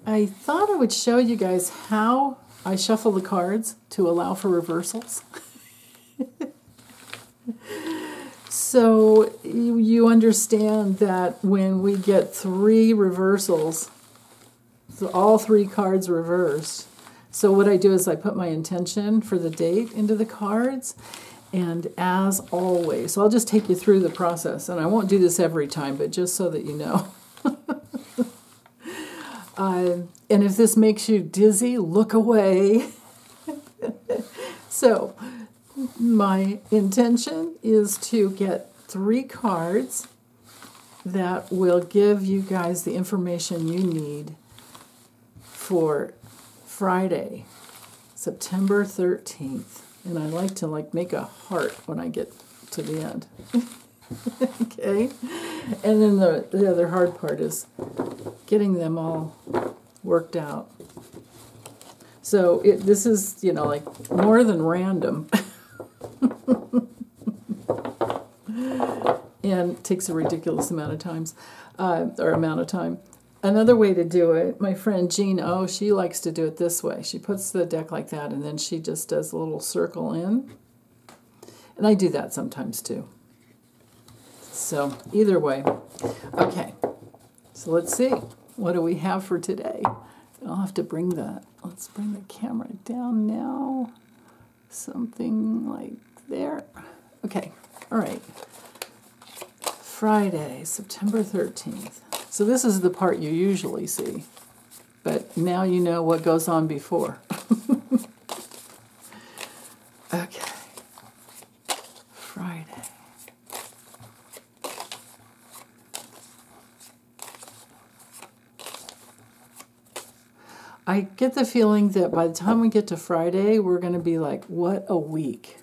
I thought I would show you guys how I shuffle the cards to allow for reversals. So you understand that when we get 3 reversals, so all 3 cards reversed. So what I do is I put my intention for the date into the cards. And as always, so I'll just take you through the process. And I won't do this every time, but just so that you know. And if this makes you dizzy, look away. So my intention is to get 3 cards that will give you guys the information you need for Friday, September 13th. And I like to make a heart when I get to the end. Okay? And then the other hard part is getting them all worked out. So this is, like more than random. And takes a ridiculous amount of time. Another way to do it, my friend Jean, she likes to do it this way. She puts the deck like that, and then she just does a little circle in. And I do that sometimes too. So either way. Okay, so let's see. What do we have for today? I'll have to let's bring the camera down now. Something like there. Okay, all right. Friday, September 13th. So this is the part you usually see, but now you know what goes on before. Okay. Friday. I get the feeling that by the time we get to Friday, we're going to be like, what a week.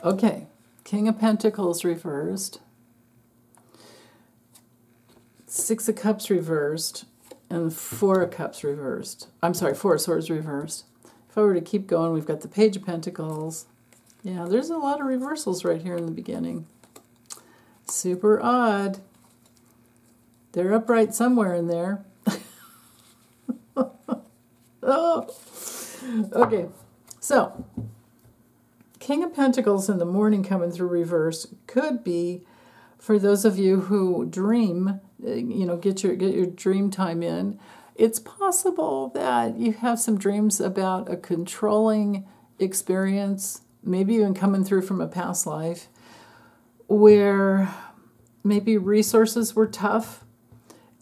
Okay. King of Pentacles reversed. 6 of Cups reversed, and 4 of Cups reversed. I'm sorry, 4 of Swords reversed. If I were to keep going, we've got the Page of Pentacles. Yeah, there's a lot of reversals right here in the beginning. Super odd. They're upright somewhere in there. Oh. Okay, so King of Pentacles in the morning coming through reverse could be, for those of you who dream, get your dream time in. It's possible that you have some dreams about a controlling experience, maybe even coming through from a past life, where maybe resources were tough,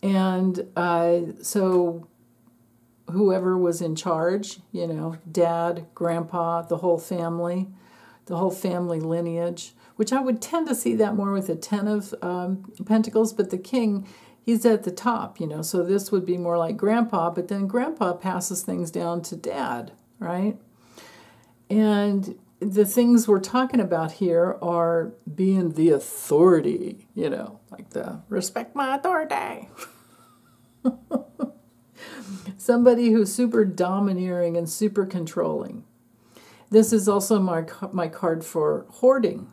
and so whoever was in charge, dad, grandpa, the whole family lineage, which I would tend to see that more with the 10 of Pentacles, but the king, he's at the top, so this would be more like grandpa, but then grandpa passes things down to dad, right? And the things we're talking about here are being the authority, like the respect my authority. Somebody who's super domineering and super controlling. This is also my card for hoarding.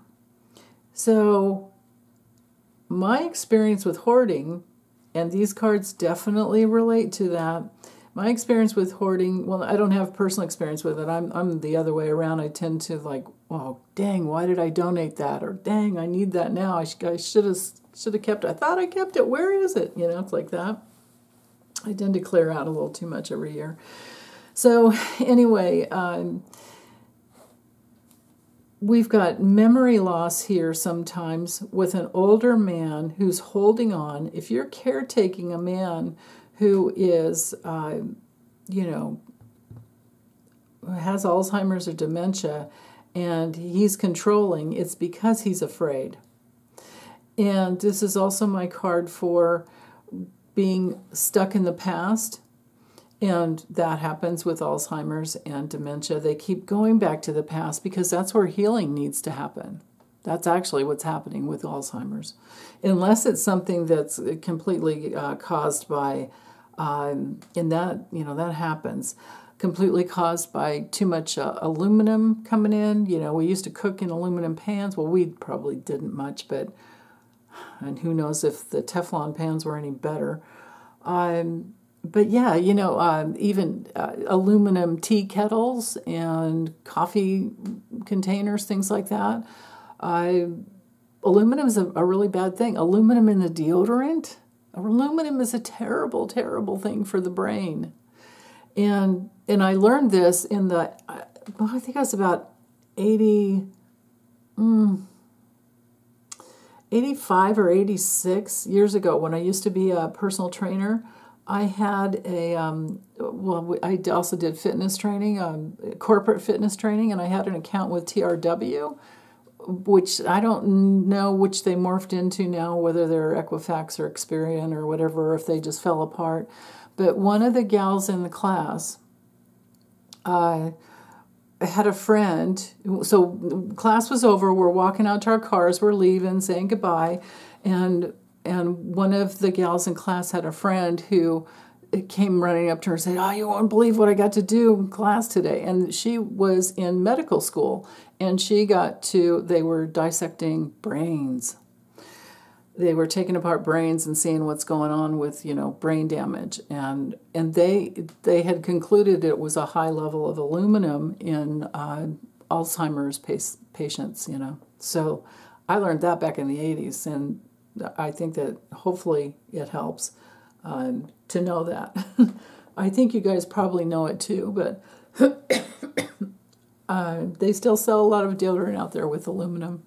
So my experience with hoarding, and these cards definitely relate to that. My experience with hoarding, well, I don't have personal experience with it. I'm the other way around. I tend to like, oh, dang, why did I donate that? Or dang, I need that now. I should have kept it. I thought I kept it. Where is it? It's like that. I tend to clear out a little too much every year. So anyway, we've got memory loss here sometimes with an older man who's holding on. If you're caretaking a man who is, has Alzheimer's or dementia, and he's controlling, it's because he's afraid. And this is also my card for being stuck in the past, and that happens with Alzheimer's and dementia. They keep going back to the past because that's where healing needs to happen. That's actually what's happening with Alzheimer's. Unless it's something that's completely caused by, that happens, completely caused by too much aluminum coming in. We used to cook in aluminum pans. Well, we probably didn't much, and who knows if the Teflon pans were any better. but yeah, even aluminum tea kettles and coffee containers, things like that. Aluminum is a really bad thing. Aluminum in the deodorant. Aluminum is a terrible, terrible thing for the brain. And I learned this in I think I was about 85 or 86 years ago when I used to be a personal trainer. I had I also did fitness training, corporate fitness training, and I had an account with TRW, which I don't know which they morphed into now, whether they're Equifax or Experian or whatever, if they just fell apart. But one of the gals in the class had a friend. So class was over. We're walking out to our cars. We're leaving, saying goodbye, and one of the gals in class had a friend who came running up to her and said, "Oh, you won't believe what I got to do in class today." And she was in medical school, and they were dissecting brains. They were taking apart brains and seeing what's going on with, brain damage. And they had concluded it was a high level of aluminum in Alzheimer's patients, So I learned that back in the 80s, and I think that hopefully it helps to know that. I think you guys probably know it too, but they still sell a lot of deodorant out there with aluminum.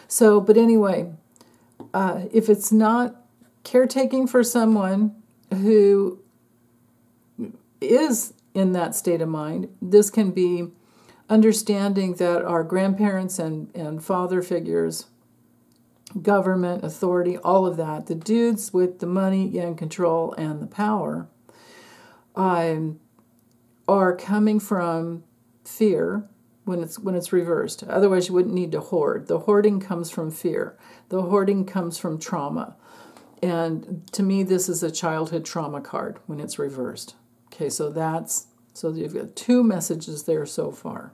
So, but anyway, if it's not caretaking for someone who is in that state of mind, this can be understanding that our grandparents and father figures, government, authority, all of that, the dudes with the money and control and the power, are coming from fear when it's reversed. Otherwise, you wouldn't need to hoard. The hoarding comes from fear. The hoarding comes from trauma. And to me, this is a childhood trauma card when it's reversed. Okay, so you've got two messages there so far.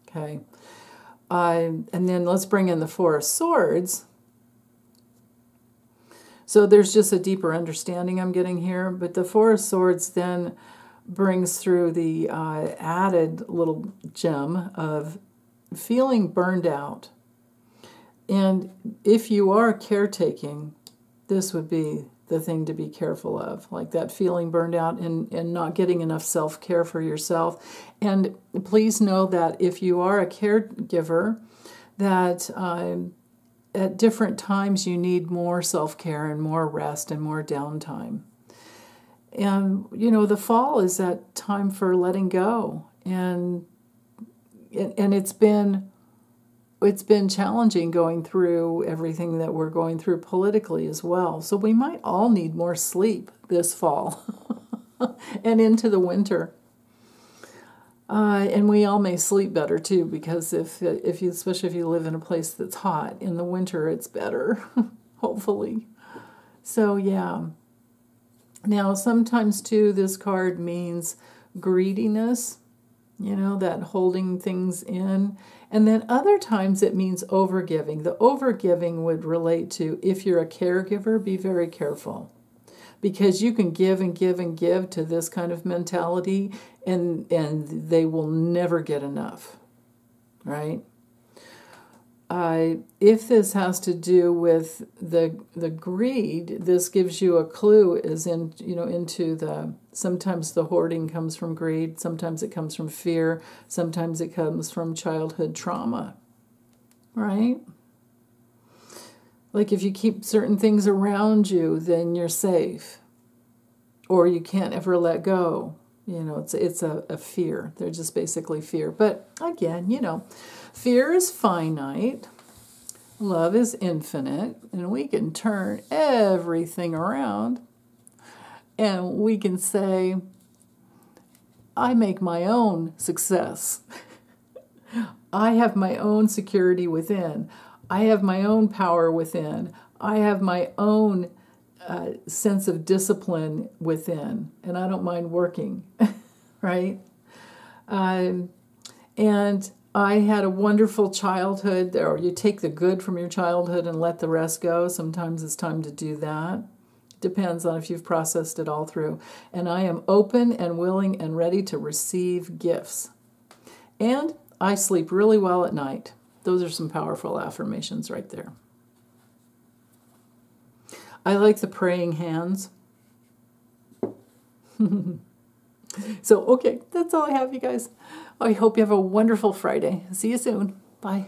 Okay. And then let's bring in the Four of Swords. So there's just a deeper understanding I'm getting here. But the Four of Swords then brings through the added little gem of feeling burned out. And if you are caretaking, this would be the thing to be careful of, like that feeling burned out and not getting enough self-care for yourself. And please know that if you are a caregiver, that at different times you need more self-care and more rest and more downtime. And, the fall is that time for letting go. And it's been challenging going through everything that we're going through politically as well. So we might all need more sleep this fall and into the winter. And we all may sleep better too, because especially if you live in a place that's hot, in the winter it's better, hopefully. So yeah. Now sometimes too, this card means greediness, that holding things in. And then other times it means overgiving. The overgiving would relate to, if you're a caregiver, be very careful. Because you can give and give and give to this kind of mentality, and they will never get enough, right? If this has to do with the greed, this gives you a clue into sometimes the hoarding comes from greed, sometimes it comes from fear, sometimes it comes from childhood trauma, right? Like if you keep certain things around you, then you're safe, or you can't ever let go. It's a fear. They're just basically fear. But again, fear is finite, love is infinite, and we can turn everything around, and we can say, I make my own success. I have my own security within. I have my own power within. I have my own sense of discipline within, and I don't mind working, right? And I had a wonderful childhood, or you take the good from your childhood and let the rest go. Sometimes it's time to do that. Depends on if you've processed it all through. And I am open and willing and ready to receive gifts. And I sleep really well at night. Those are some powerful affirmations right there. I like the praying hands. So, okay, that's all I have, you guys. I hope you have a wonderful Friday. See you soon. Bye.